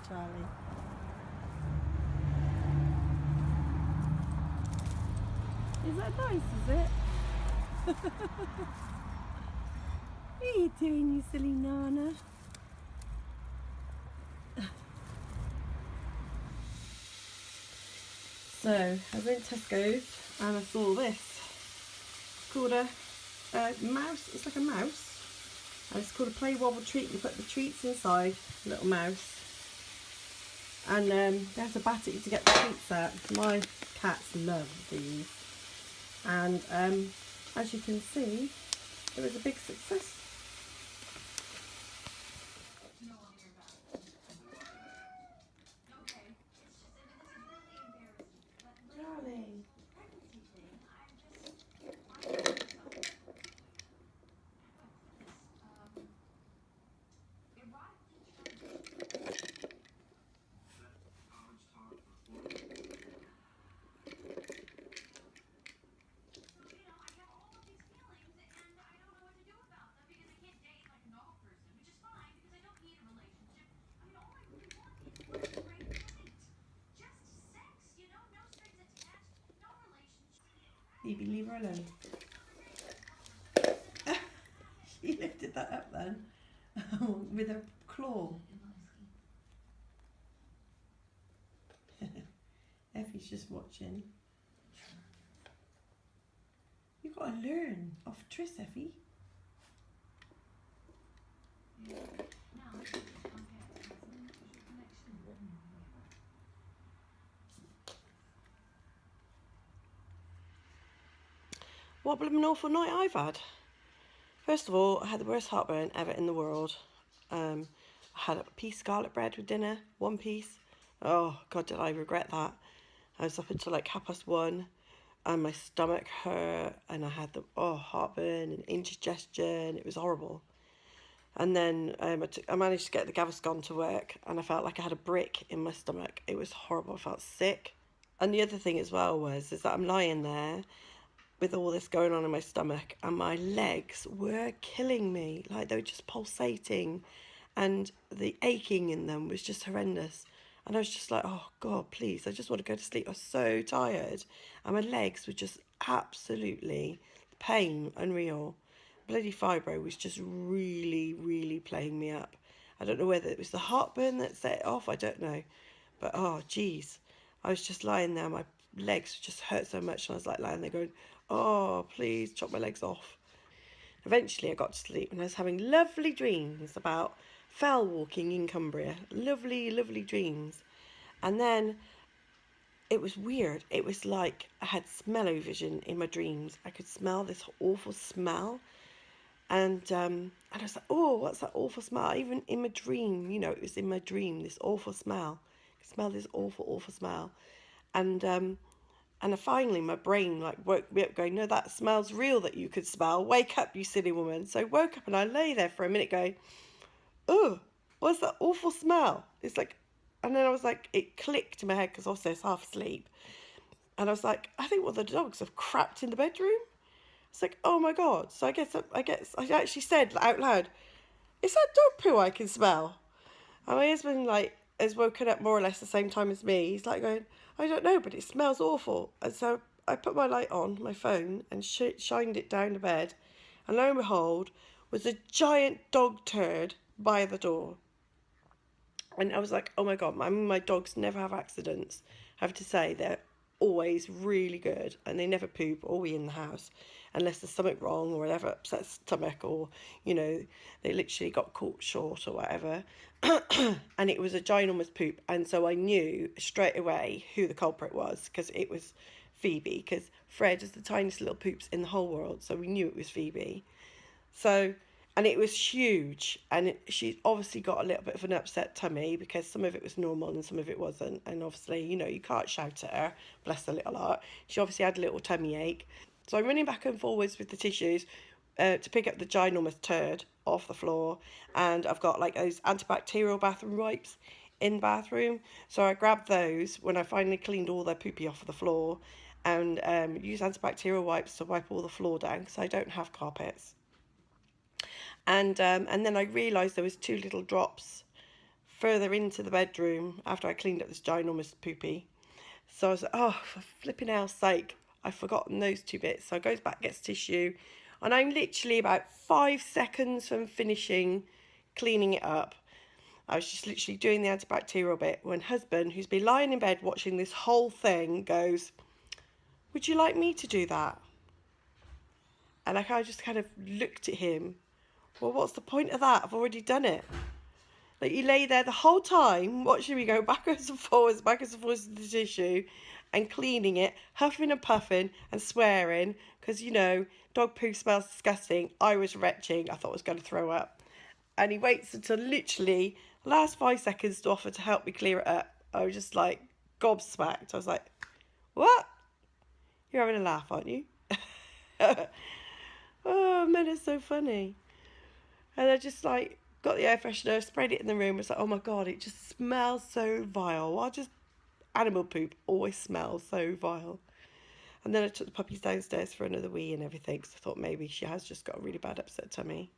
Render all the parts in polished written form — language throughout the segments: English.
Charlie. Is that nice, is it? What are you doing, you silly Nana? So, I was in Tesco's and I saw this. It's called a mouse. It's like a mouse. And it's called a play wobble treat. You put the treats inside, little mouse. And there's a battery to get the treats out. My cats love these. And as you can see, it was a big success. Darling. Phoebe, leave her alone. She lifted that up then with her claw. Effie's just watching. You've got to learn off Tris, Effie. What blooming awful night I've had. First of all, I had the worst heartburn ever in the world. I had a piece of scarlet bread with dinner, one piece. Oh, God, did I regret that. I was up until like 1:30 and my stomach hurt and I had the heartburn and indigestion. It was horrible. And then I managed to get the Gaviscon to work and I felt like I had a brick in my stomach. It was horrible. I felt sick. And the other thing as well is that I'm lying there with all this going on in my stomach and my legs were killing me. Like they were just pulsating and the aching in them was just horrendous. And I was just like, oh God, please, I just want to go to sleep. I was so tired. And my legs were just absolutely pain, unreal. Bloody fibro was just really, really playing me up. I don't know whether it was the heartburn that set it off. I don't know. But, oh, geez. I was just lying there. My legs just hurt so much. And I was like lying there going, oh, please chop my legs off. Eventually I got to sleep and I was having lovely dreams about fell walking in Cumbria. Lovely, lovely dreams. And then it was weird. It was like I had smell-o-vision in my dreams. I could smell this awful smell. And I was like, oh, what's that awful smell? Even in my dream, you know, it was in my dream, this awful smell. I could smell this awful, awful smell. And finally, my brain like woke me up going, no, that smells real that you could smell. Wake up, you silly woman. So I woke up and I lay there for a minute going, oh, what's that awful smell? It's like, and then I was like, it clicked in my head because also I was half asleep. And I was like, I think the dogs have crapped in the bedroom. It's like, oh my God. So I guess I actually said out loud, is that dog poo I can smell? And my husband like has woken up more or less the same time as me. He's like going, I don't know, but it smells awful. And so I put my light on, my phone, and shined it down the bed. And lo and behold, was a giant dog turd by the door. And I was like, oh my God, my dogs never have accidents. I have to say, they're always really good and they never poop or wee in the house unless there's something wrong or whatever upsets stomach or, you know, they literally got caught short or whatever. And it was a ginormous poop. And so I knew straight away who the culprit was because it was Phoebe, because Fred is the tiniest little poops in the whole world. So we knew it was Phoebe. So, and it was huge, and she obviously got a little bit of an upset tummy because some of it was normal and some of it wasn't. And obviously, you know, you can't shout at her, bless her little heart. She obviously had a little tummy ache. So I'm running back and forwards with the tissues to pick up the ginormous turd off the floor. And I've got like those antibacterial bathroom wipes in the bathroom. So I grabbed those when I finally cleaned all their poopy off of the floor and used antibacterial wipes to wipe all the floor down because I don't have carpets. And then I realised there was 2 little drops further into the bedroom after I cleaned up this ginormous poopy. So I was like, oh, for flipping hell's sake, I've forgotten those two bits. So I goes back, gets tissue, and I'm literally about 5 seconds from finishing cleaning it up. I was just literally doing the antibacterial bit when husband, who's been lying in bed watching this whole thing, goes, would you like me to do that? And I just kind of looked at him. Well, what's the point of that? I've already done it. Like, you lay there the whole time watching me go backwards and forwards with the tissue and cleaning it, huffing and puffing and swearing because, you know, dog poo smells disgusting. I was retching. I thought I was going to throw up. And he waits until literally the last 5 seconds to offer to help me clear it up. I was just like gobsmacked. I was like, what? You're having a laugh, aren't you? Oh, man, it's so funny. And I just like got the air freshener, sprayed it in the room. It's like, oh my God, it just smells so vile. Animal poop always smells so vile. And then I took the puppies downstairs for another wee and everything, because I thought maybe she has just got a really bad upset tummy.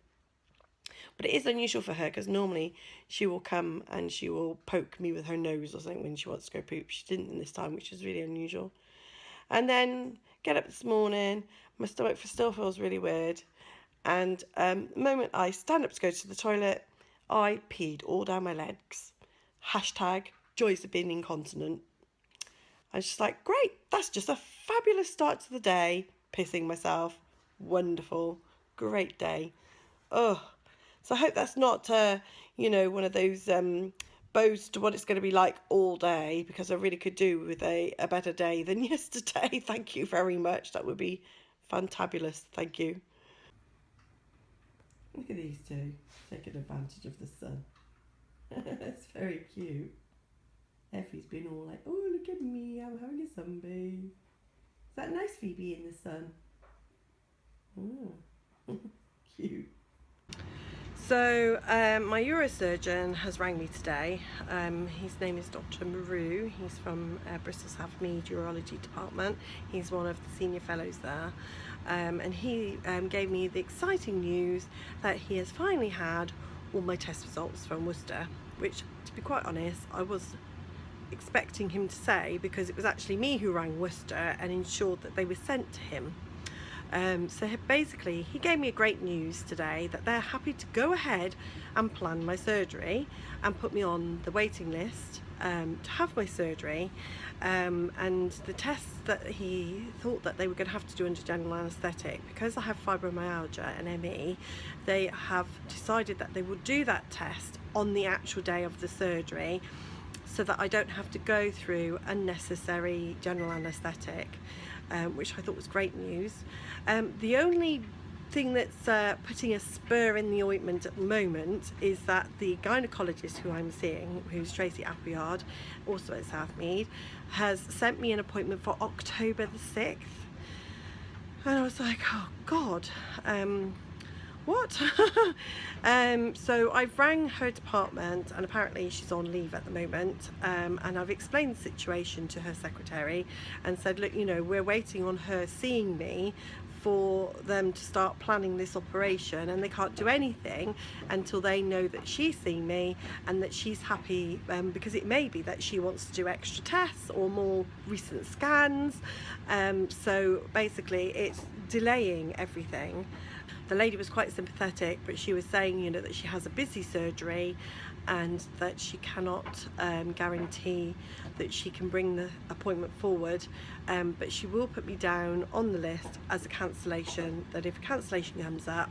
But it is unusual for her, because normally she will come and she will poke me with her nose or something when she wants to go poop. She didn't this time, which is really unusual. And then get up this morning, my stomach still feels really weird. And the moment I stand up to go to the toilet, I peed all down my legs. Hashtag joys of being incontinent. I was just like, great, that's just a fabulous start to the day. Pissing myself. Wonderful. Great day. Oh, so I hope that's not, you know, one of those boast to what it's going to be like all day, because I really could do with a better day than yesterday. Thank you very much. That would be fantabulous. Thank you. Look at these two taking advantage of the sun. That's very cute. Effie's been all like, oh, look at me, I'm having a sunbathe. Is that nice, Phoebe, in the sun? Oh, cute. So my neurosurgeon has rang me today. His name is Dr. Maru. He's from Bristol South Mead Urology Department. He's one of the senior fellows there. And he gave me the exciting news that he has finally had all my test results from Worcester, which, to be quite honest, I was expecting him to say, because it was actually me who rang Worcester and ensured that they were sent to him. So basically he gave me a great news today that they're happy to go ahead and plan my surgery and put me on the waiting list to have my surgery, and the tests that he thought that they were going to have to do under general anaesthetic, because I have fibromyalgia and ME, they have decided that they will do that test on the actual day of the surgery, so that I don't have to go through unnecessary general anaesthetic, which I thought was great news. The only thing that's putting a spur in the ointment at the moment is that the gynecologist who I'm seeing, who's Tracy Appleyard, also at Southmead, has sent me an appointment for October the 6th. And I was like, oh God, what? So I've rang her department, and apparently she's on leave at the moment, and I've explained the situation to her secretary and said, look, you know, we're waiting on her seeing me for them to start planning this operation, and they can't do anything until they know that she's seen me and that she's happy, because it may be that she wants to do extra tests or more recent scans. So basically it's delaying everything. The lady was quite sympathetic, but she was saying, you know, that she has a busy surgery and that she cannot guarantee that she can bring the appointment forward, but she will put me down on the list as a cancellation, that if a cancellation comes up,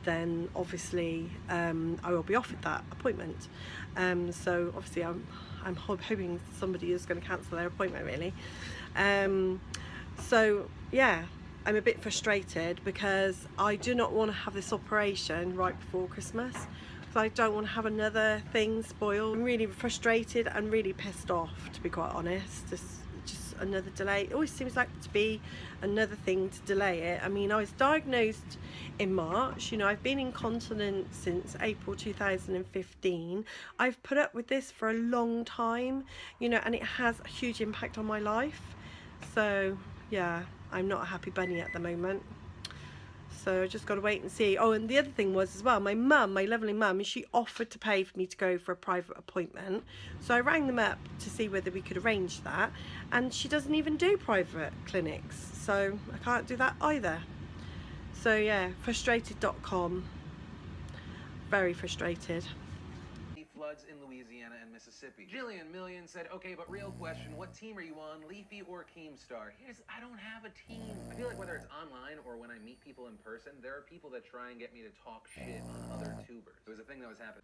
then obviously I will be offered that appointment. So obviously I'm hoping somebody is going to cancel their appointment, really. So yeah, I'm a bit frustrated because I do not want to have this operation right before Christmas, because I don't want to have another thing spoiled. I'm really frustrated and really pissed off, to be quite honest. Just another delay. It always seems like to be another thing to delay it. I mean, I was diagnosed in March, you know, I've been incontinent since April 2015. I've put up with this for a long time, you know, and it has a huge impact on my life. So yeah, I'm not a happy bunny at the moment. So I just got to wait and see. Oh, and the other thing was as well, my mum, my lovely mum, she offered to pay for me to go for a private appointment. So I rang them up to see whether we could arrange that. And she doesn't even do private clinics. So I can't do that either. So yeah, frustrated.com. Very frustrated. Floods in Louisiana and Mississippi. Jillian Million said, okay, but real question, what team are you on, Leafy or Keemstar? I don't have a team. I feel like whether it's online or when I meet people in person, there are people that try and get me to talk shit on other tubers. It was a thing that was happening.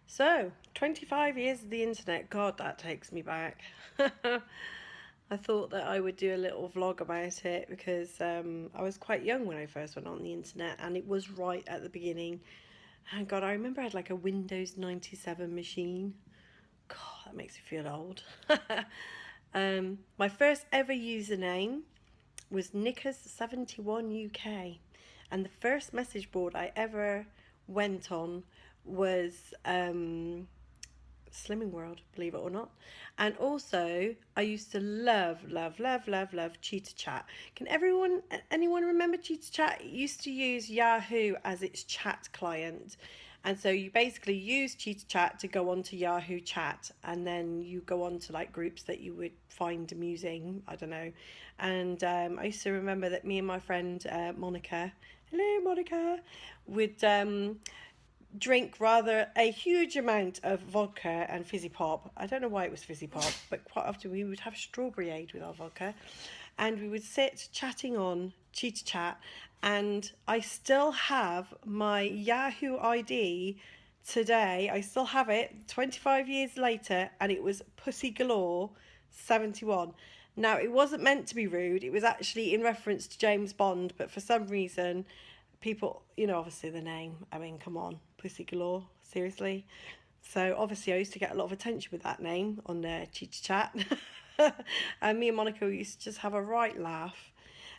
So, 25 years of the internet. God, that takes me back. I thought that I would do a little vlog about it because I was quite young when I first went on the internet, and it was right at the beginning. And God, I remember I had like a Windows 97 machine. God, that makes me feel old. My first ever username was Nickers71 UK. And the first message board I ever went on was Slimming World, believe it or not. And also, I used to love Cheetah Chat. Can anyone remember Cheetah Chat? It used to use Yahoo as its chat client. And so you basically use Cheetah Chat to go on to Yahoo Chat, and then you go on to like groups that you would find amusing, I don't know. And I used to remember that me and my friend Monica, hello Monica, would drink rather a huge amount of vodka and fizzy pop. I don't know why it was fizzy pop, but quite often we would have strawberry aid with our vodka, and we would sit chatting on Cheetah Chat. And I still have my Yahoo ID today. I still have it 25 years later, and it was Pussy Galore 71. Now, it wasn't meant to be rude. It was actually in reference to James Bond, but for some reason people, you know, obviously the name, I mean, come on, Pussy Galore, seriously. So obviously I used to get a lot of attention with that name on Cheetah Chat. And me and Monica used to just have a right laugh.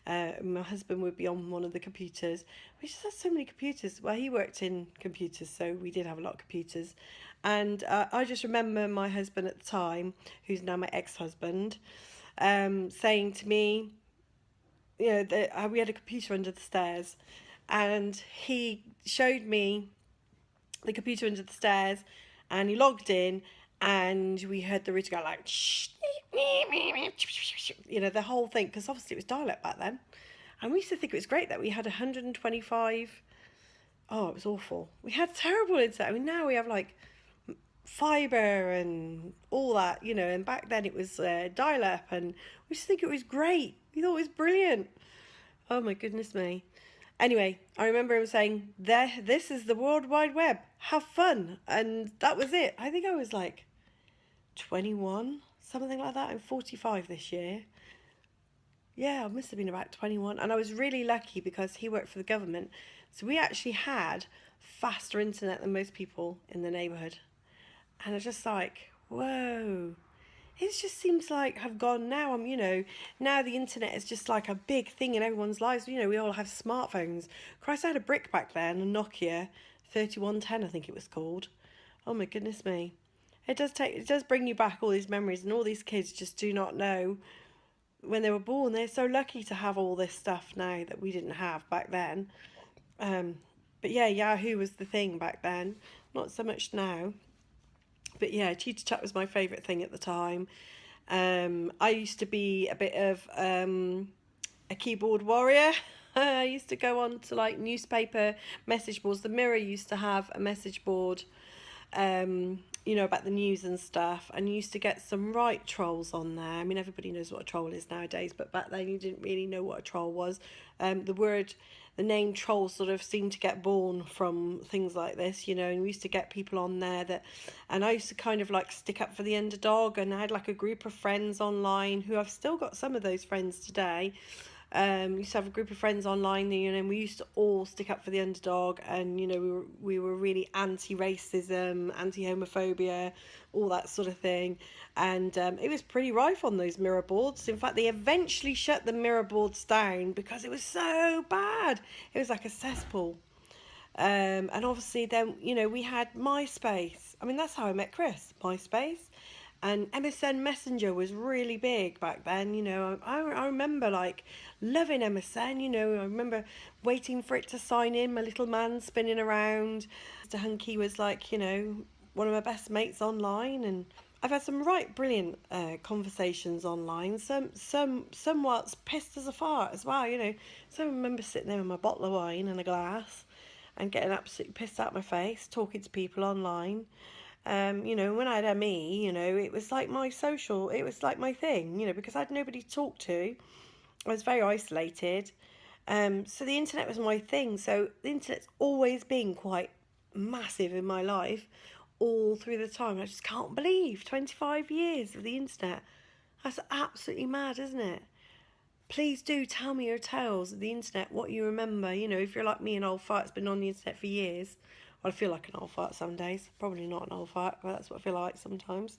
My husband would be on one of the computers. We just had so many computers. Well, he worked in computers, so we did have a lot of computers. And I just remember my husband at the time, who's now my ex-husband, saying to me, you know, that we had a computer under the stairs, and he showed me the computer under the stairs, and he logged in, and we heard the router go like, you know, the whole thing, because obviously it was dial-up back then. And we used to think it was great that we had 125. Oh, it was awful. We had terrible internet. I mean, now we have like fibre and all that, you know, and back then it was dial-up, and we used to think it was great. We thought it was brilliant. Oh my goodness me. Anyway, I remember him saying, this is the World Wide Web. Have fun. And that was it. I think I was like 21, something like that. I'm 45 this year. Yeah, I must have been about 21. And I was really lucky because he worked for the government. So we actually had faster internet than most people in the neighbourhood. And I was just like, whoa. It just seems like I've gone now. You know, now the internet is just like a big thing in everyone's lives. You know, we all have smartphones. Christ, I had a brick back then, a Nokia 3110, I think it was called. Oh my goodness me. It does bring you back all these memories, and all these kids just do not know when they were born. They're so lucky to have all this stuff now that we didn't have back then. But yeah, Yahoo was the thing back then, not so much now. But yeah, Cheetah Chat was my favourite thing at the time. I used to be a bit of a keyboard warrior. I used to go on to like newspaper message boards. The Mirror used to have a message board, you know, about the news and stuff. And you used to get some right trolls on there. I mean, everybody knows what a troll is nowadays, but back then you didn't really know what a troll was. The name troll sort of seemed to get born from things like this, you know, and we used to get people on there and I used to kind of like stick up for the underdog, and I had like a group of friends online who I've still got some of those friends today. Used to have a group of friends online, you know, and we used to all stick up for the underdog, and you know, we were really anti-racism, anti-homophobia, all that sort of thing. And it was pretty rife on those mirror boards. In fact, they eventually shut the mirror boards down because it was so bad. It was like a cesspool. And obviously then, you know, we had MySpace. I mean, that's how I met Chris, MySpace. And MSN Messenger was really big back then, you know. I remember like loving MSN, you know. I remember waiting for it to sign in, my little man spinning around. Mr. Hunky was like, you know, one of my best mates online, and I've had some right brilliant conversations online. Somewhat pissed as a fart as well, you know. So I remember sitting there with my bottle of wine and a glass, and getting absolutely pissed out my face, talking to people online. You know, when I had ME, you know, it was like my social, it was like my thing, you know, because I had nobody to talk to. I was very isolated. So the internet was my thing. So the internet's always been quite massive in my life all through the time. I just can't believe 25 years of the internet. That's absolutely mad, isn't it? Please do tell me your tales of the internet, what you remember. You know, if you're like me, an old fart, it's been on the internet for years. Well, I feel like an old fart some days. Probably not an old fart, but that's what I feel like sometimes.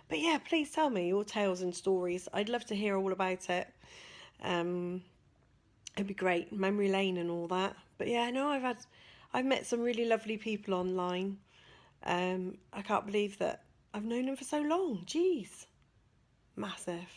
But yeah, please tell me your tales and stories. I'd love to hear all about it. Um, it'd be great, memory lane and all that. But yeah, no, I've met some really lovely people online. I can't believe that I've known them for so long. Jeez, massive.